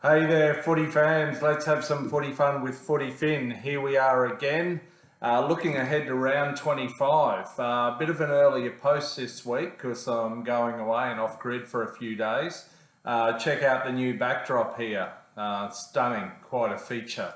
Hey there, footy fans. Let's have some footy fun with Footy Finn. Here we are again, looking ahead to round 25. A bit of an earlier post this week because I'm going away and off grid for a few days. Check out the new backdrop here. Stunning, quite a feature.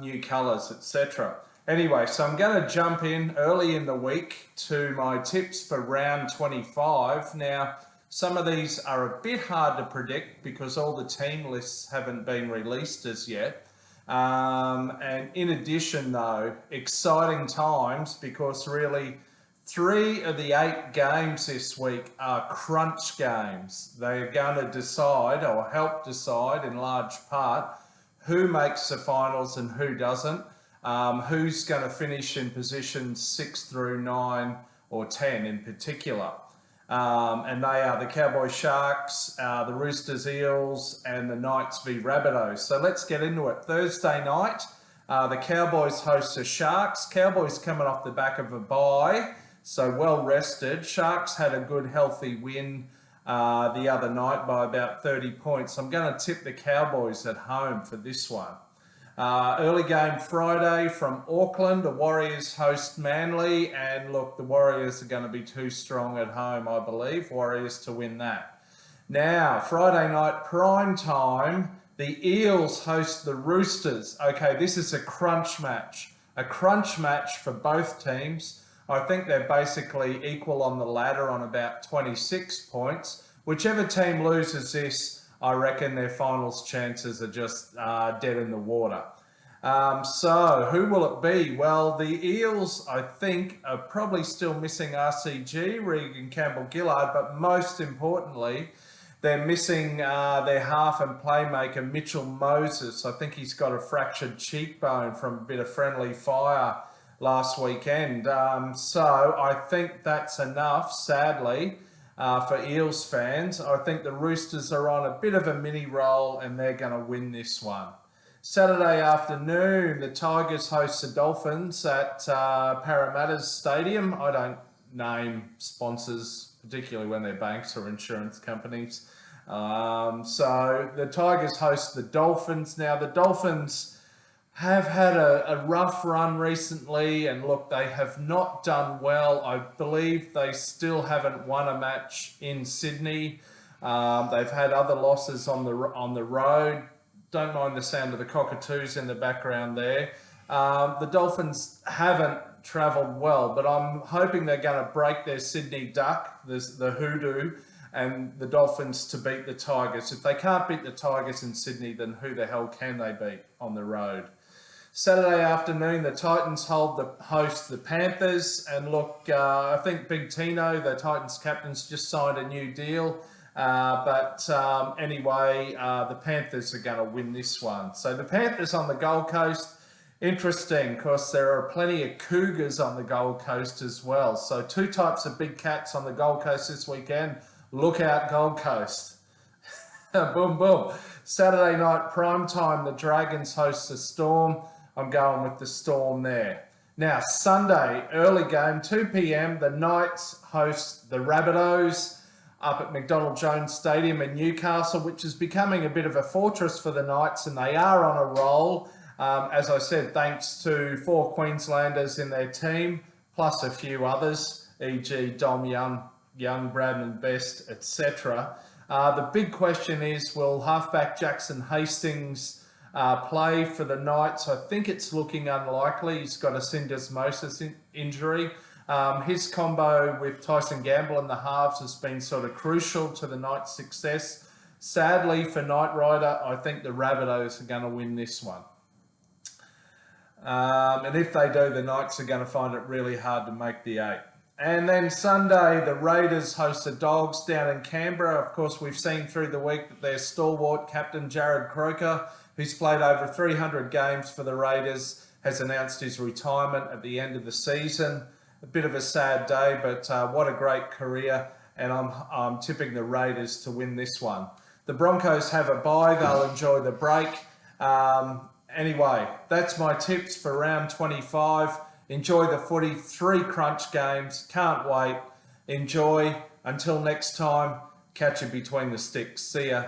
New colours, etc. Anyway, so I'm going to jump in early in the week to my tips for round 25. Now, some of these are a bit hard to predict because all the team lists haven't been released as yet. And in addition though, exciting times because really 3 of the 8 games this week are crunch games. They are going to decide or help decide in large part who makes the finals and who doesn't, who's going to finish in positions 6 through 9 or 10 in particular. And they are the Cowboys Sharks, the Roosters Eels, and the Knights v Rabbitohs. So let's get into it. Thursday night, the Cowboys host the Sharks. Cowboys coming off the back of a bye, so well rested. Sharks had a good healthy win the other night by about 30 points. I'm going to tip the Cowboys at home for this one. Early game Friday from Auckland, the Warriors host Manly, and look, the Warriors are going to be too strong at home, I believe. Warriors to win that. Now, Friday night prime time, the Eels host the Roosters. Okay, this is a crunch match for both teams. I think they're basically equal on the ladder on about 26 points. Whichever team loses this, I reckon their finals chances are just dead in the water. So who will it be? Well, the Eels, I think, are probably still missing RCG, Regan Campbell-Gillard, but most importantly, they're missing their half and playmaker, Mitchell Moses. I think he's got a fractured cheekbone from a bit of friendly fire last weekend. So I think that's enough, sadly. For Eels fans, I think the Roosters are on a bit of a mini roll and they're going to win this one. Saturday afternoon, the Tigers host the Dolphins at Parramatta's Stadium. I don't name sponsors, particularly when they're banks or insurance companies. So the Tigers host the Dolphins. Now, the Dolphins have had a rough run recently, and look, they have not done well. I believe they still haven't won a match in Sydney. They've had other losses on the road. Don't mind the sound of the cockatoos in the background there. The Dolphins haven't travelled well, but I'm hoping they're going to break their Sydney duck, the hoodoo, and the Dolphins to beat the Tigers. If they can't beat the Tigers in Sydney, then who the hell can they beat on the road? Saturday afternoon, the Titans host the Panthers. And look, I think Big Tino, the Titans captain's just signed a new deal. Anyway, the Panthers are going to win this one. So the Panthers on the Gold Coast, interesting, because there are plenty of Cougars on the Gold Coast as well. So 2 types of big cats on the Gold Coast this weekend. Look out, Gold Coast. Boom, boom. Saturday night prime time, the Dragons host the Storm. I'm going with the Storm there. Now, Sunday, early game, 2 p.m, the Knights host the Rabbitohs up at McDonald Jones Stadium in Newcastle, which is becoming a bit of a fortress for the Knights, and they are on a roll. As I said, thanks to 4 Queenslanders in their team, plus a few others, e.g. Dom Young, Bradman Best, etc. The big question is, will halfback Jackson Hastings play for the Knights? I think it's looking unlikely. He's got a syndesmosis injury. His combo with Tyson Gamble in the halves has been sort of crucial to the Knights' success. Sadly for Knight Rider, I think the Rabbitohs are going to win this one. And if they do, the Knights are going to find it really hard to make the 8. And then Sunday, the Raiders host the Dogs down in Canberra. Of course, we've seen through the week that their stalwart captain, Jared Croker, who's played over 300 games for the Raiders, has announced his retirement at the end of the season. A bit of a sad day, but what a great career, and I'm tipping the Raiders to win this one. The Broncos have a bye. They'll enjoy the break. Anyway, that's my tips for round 25. Enjoy the footy, 3 crunch games. Can't wait. Enjoy. Until next time, catch you between the sticks. See ya.